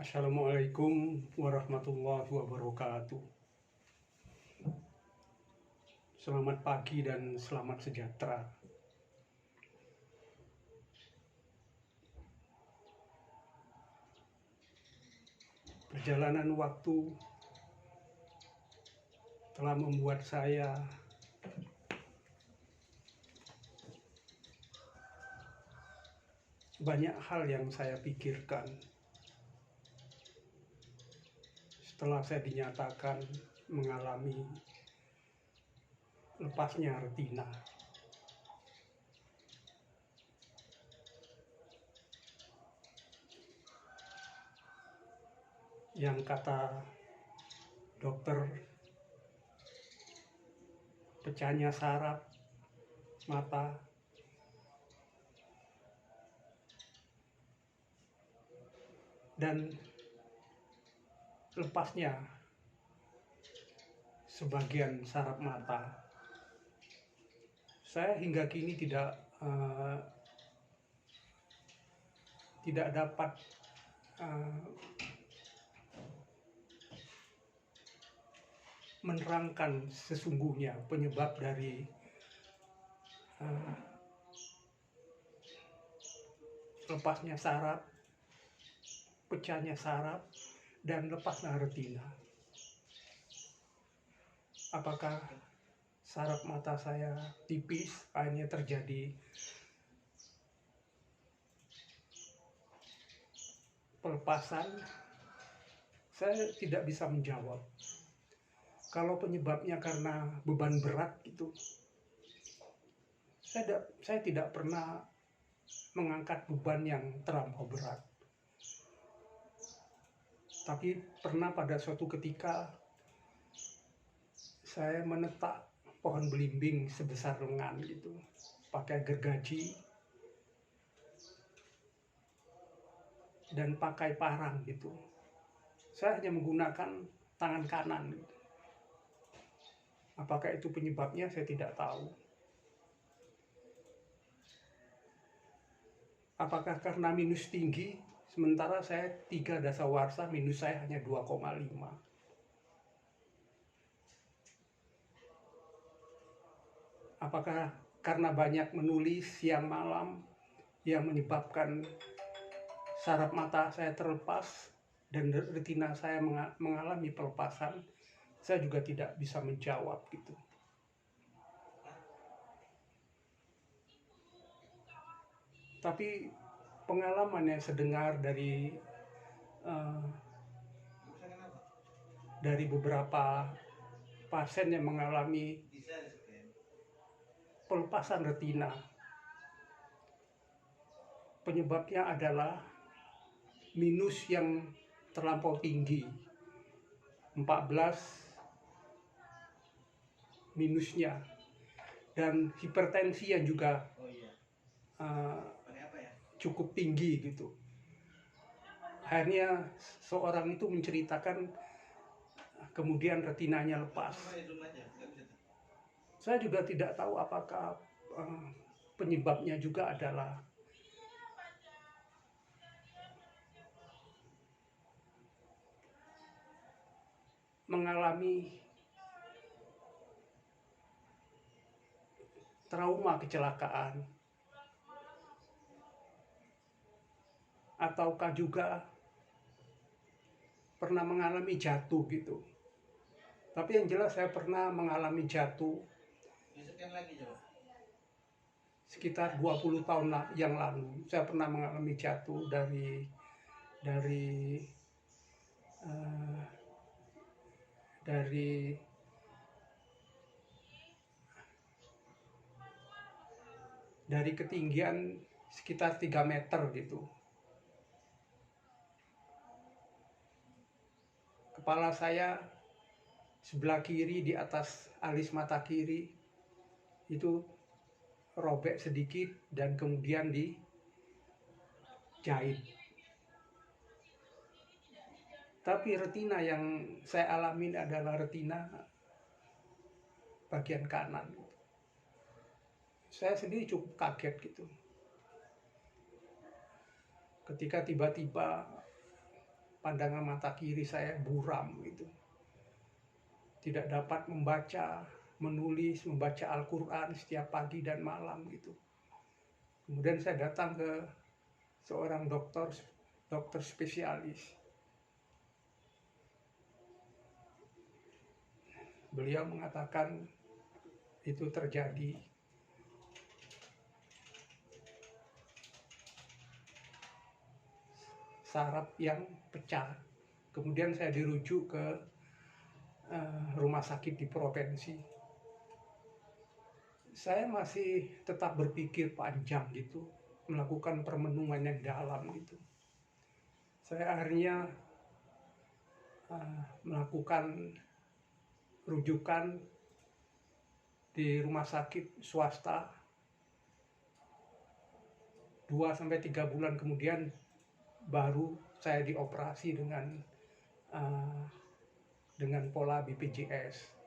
Assalamualaikum warahmatullahi wabarakatuh. Selamat pagi dan selamat sejahtera. Perjalanan waktu telah membuat saya banyak hal yang saya pikirkan. Setelah saya dinyatakan mengalami lepasnya retina. Yang kata dokter, pecahnya saraf mata dan lepasnya sebagian saraf mata. Saya hingga kini tidak dapat menerangkan sesungguhnya penyebab dari lepasnya saraf, pecahnya saraf, dan lepasnya retina. Apakah saraf mata saya tipis, akhirnya terjadi pelepasan? Saya tidak bisa menjawab. Kalau penyebabnya karena beban berat gitu, saya tidak pernah mengangkat beban yang terlampau berat. Tapi pernah pada suatu ketika saya menetak pohon belimbing sebesar lengan gitu, pakai gergaji dan pakai parang gitu. Saya hanya menggunakan tangan kanan gitu. Apakah itu penyebabnya, saya tidak tahu. Apakah karena minus tinggi, sementara saya 3 dasawarsa, minus saya hanya 2,5. Apakah karena banyak menulis siang malam yang menyebabkan saraf mata saya terlepas dan retina saya mengalami pelepasan? Saya juga tidak bisa menjawab gitu. Tapi pengalaman yang saya dengar dari beberapa pasien yang mengalami pelepasan retina, penyebabnya adalah minus yang terlampau tinggi, 14 minusnya, dan hipertensi yang juga cukup tinggi gitu. Akhirnya seorang itu menceritakan kemudian retinanya lepas. Saya juga tidak tahu apakah penyebabnya juga adalah mengalami trauma kecelakaan, ataukah juga pernah mengalami jatuh gitu. Tapi yang jelas saya pernah mengalami jatuh sekitar 20 tahun yang lalu. Saya pernah mengalami jatuh dari ketinggian sekitar 3 meter gitu. Kepala saya sebelah kiri di atas alis mata kiri itu robek sedikit dan kemudian dijahit. Tapi retina yang saya alami adalah retina bagian kanan. Saya sendiri cukup kaget gitu. Ketika tiba-tiba pandangan mata kiri saya buram gitu. Tidak dapat membaca, menulis, membaca Al-Quran setiap pagi dan malam gitu. Kemudian saya datang ke seorang dokter spesialis. Beliau mengatakan itu terjadi saraf yang pecah. Kemudian saya dirujuk ke rumah sakit di provinsi. Saya masih tetap berpikir panjang gitu, melakukan permenungan yang dalam gitu. Saya akhirnya melakukan rujukan di rumah sakit swasta. 2-3 bulan kemudian baru saya dioperasi dengan pola BPJS.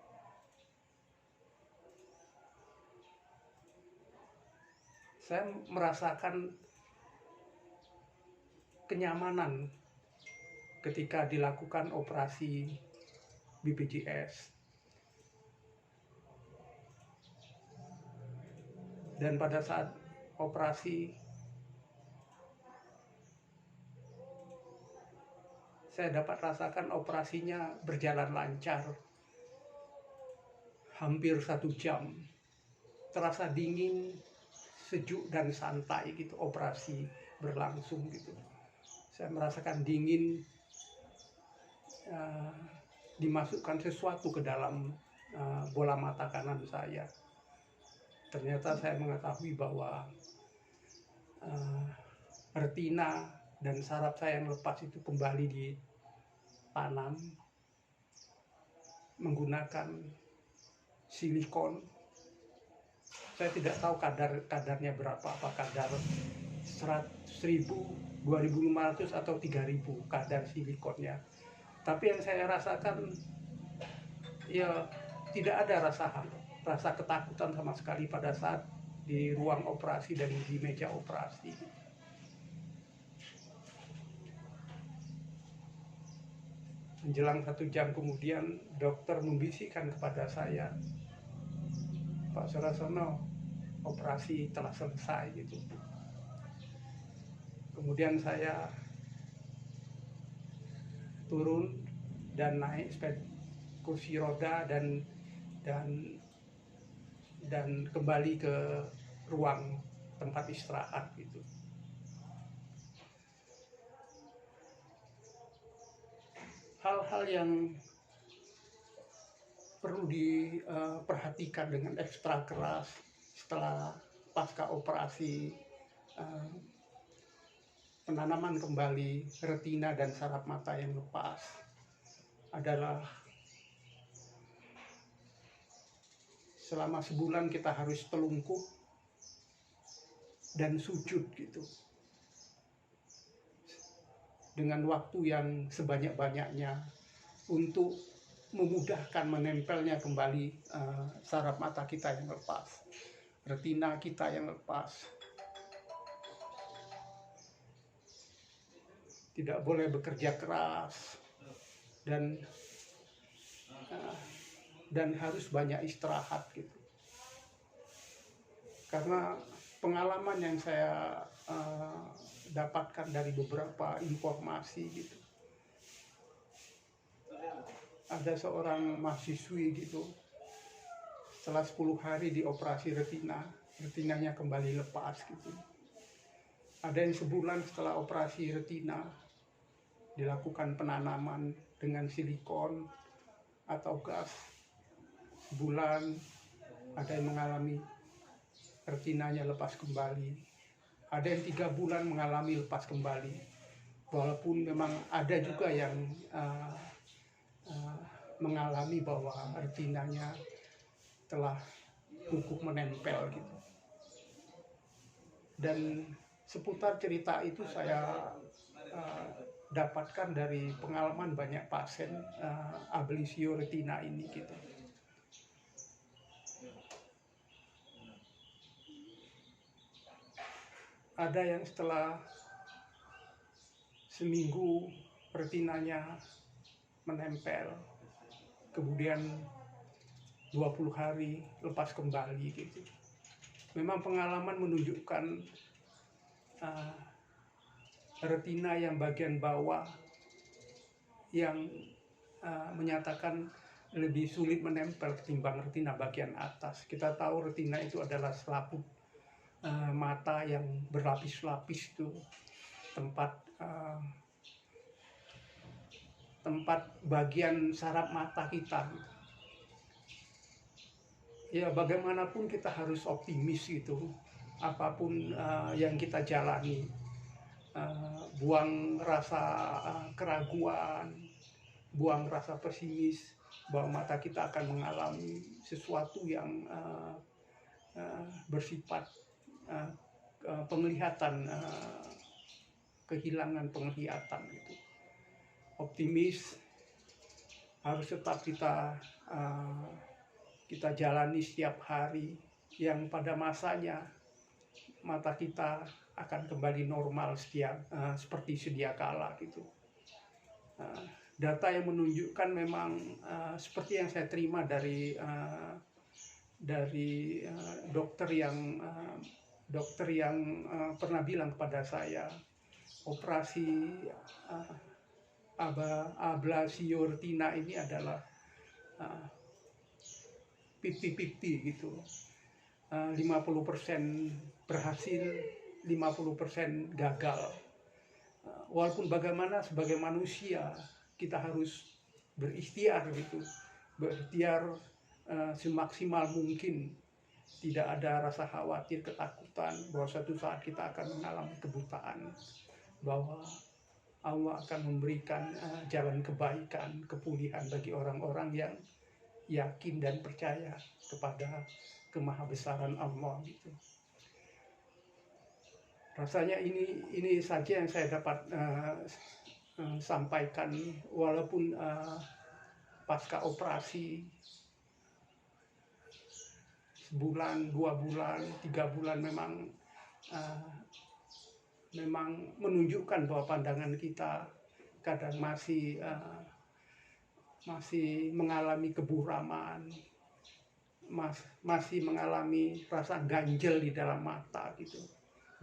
Saya merasakan kenyamanan ketika dilakukan operasi BPJS. Dan pada saat operasi saya dapat rasakan operasinya berjalan lancar. Hampir 1 jam. Terasa dingin, sejuk dan santai gitu operasi berlangsung gitu. Saya merasakan dingin, dimasukkan sesuatu ke dalam bola mata kanan saya. Ternyata saya mengetahui bahwa retina dan saraf saya yang lepas itu kembali ditanam menggunakan silikon. Saya tidak tahu kadarnya berapa, apa kadar 1.000, 2.500 atau 3.000 kadar silikonnya. Tapi yang saya rasakan ya tidak ada rasa ketakutan sama sekali pada saat di ruang operasi dan di meja operasi. Menjelang 1 jam kemudian dokter membisikkan kepada saya, Pak Surasono, operasi telah selesai gitu. Kemudian saya turun dan naik kursi roda dan kembali ke ruang tempat istirahat gitu. Hal-hal yang perlu diperhatikan dengan ekstra keras setelah pasca operasi penanaman kembali retina dan saraf mata yang lepas adalah selama sebulan kita harus telungkup dan sujud gitu, dengan waktu yang sebanyak-banyaknya untuk memudahkan menempelnya kembali saraf mata kita yang lepas, retina kita yang lepas. Tidak boleh bekerja keras dan harus banyak istirahat gitu. Karena pengalaman yang saya dapatkan dari beberapa informasi gitu, ada seorang mahasiswi gitu, setelah 10 hari dioperasi retinanya kembali lepas gitu. Ada yang sebulan setelah operasi retina dilakukan penanaman dengan silikon atau gas. Sebulan ada yang mengalami retinanya lepas kembali. Ada yang 3 bulan mengalami lepas kembali. Walaupun memang ada juga yang mengalami bahwa retinanya telah kukuh menempel gitu. Dan seputar cerita itu saya dapatkan dari pengalaman banyak pasien ablisio retina ini gitu. Ada yang setelah seminggu retinanya menempel, kemudian 20 hari lepas kembali gitu. Memang pengalaman menunjukkan retina yang bagian bawah yang menyatakan lebih sulit menempel ketimbang retina bagian atas. Kita tahu retina itu adalah selaput mata yang berlapis-lapis, itu tempat bagian saraf mata kita. Ya bagaimanapun kita harus optimis gitu, apapun yang kita jalani, buang rasa keraguan, buang rasa pesimis bahwa mata kita akan mengalami sesuatu yang bersifat penglihatan, kehilangan penglihatan gitu. Optimis harus tetap kita jalani setiap hari, yang pada masanya mata kita akan kembali normal seperti sedia kala gitu. Data yang menunjukkan memang seperti yang saya terima dari dokter yang pernah bilang kepada saya, operasi ablasio retina ini adalah 50-50 gitu. 50% berhasil, 50% gagal. Walaupun bagaimana sebagai manusia kita harus berikhtiar gitu, berikhtiar semaksimal mungkin, tidak ada rasa khawatir, ketakutan bahwa suatu saat kita akan mengalami kebutaan, bahwa Allah akan memberikan jalan kebaikan, kepulihan bagi orang-orang yang yakin dan percaya kepada kemahabesaran Allah gitu. Rasanya ini saja yang saya dapat sampaikan, walaupun pasca operasi sebulan, 2 bulan, 3 bulan memang menunjukkan bahwa pandangan kita kadang masih mengalami keburaman, masih mengalami rasa ganjel di dalam mata gitu.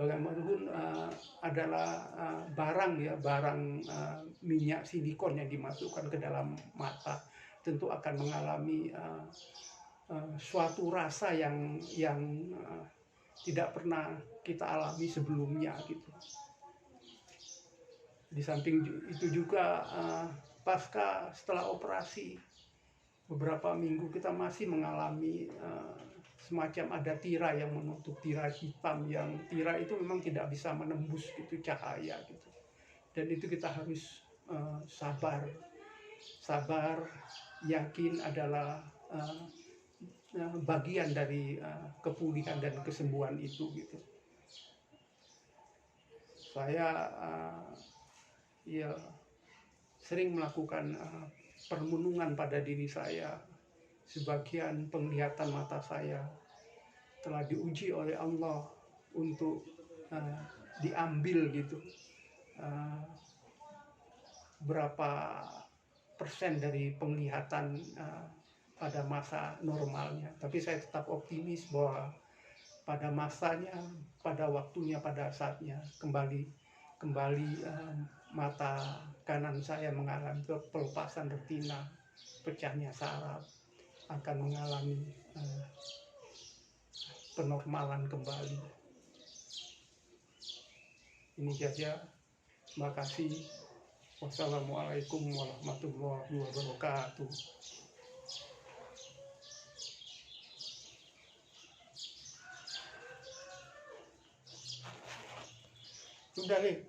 Bagaimanapun adalah barang minyak silikon yang dimasukkan ke dalam mata, tentu akan mengalami suatu rasa yang tidak pernah kita alami sebelumnya gitu. Di samping itu juga setelah operasi beberapa minggu kita masih mengalami semacam ada tirai yang menutup, tirai hitam, yang tirai itu memang tidak bisa menembus gitu cahaya gitu. Dan itu kita harus sabar, yakin adalah bagian dari kepulihan dan kesembuhan itu gitu. Saya ya sering melakukan permenungan pada diri saya. Sebagian penglihatan mata saya telah diuji oleh Allah untuk diambil gitu, berapa persen dari penglihatan pada masa normalnya. Tapi saya tetap optimis bahwa pada masanya, pada waktunya, pada saatnya kembali mata kanan saya mengalami pelepasan retina, pecahnya saraf, akan mengalami penormalan kembali. Ini saja. Terima kasih. Wassalamualaikum warahmatullahi wabarakatuh. Sudah nih.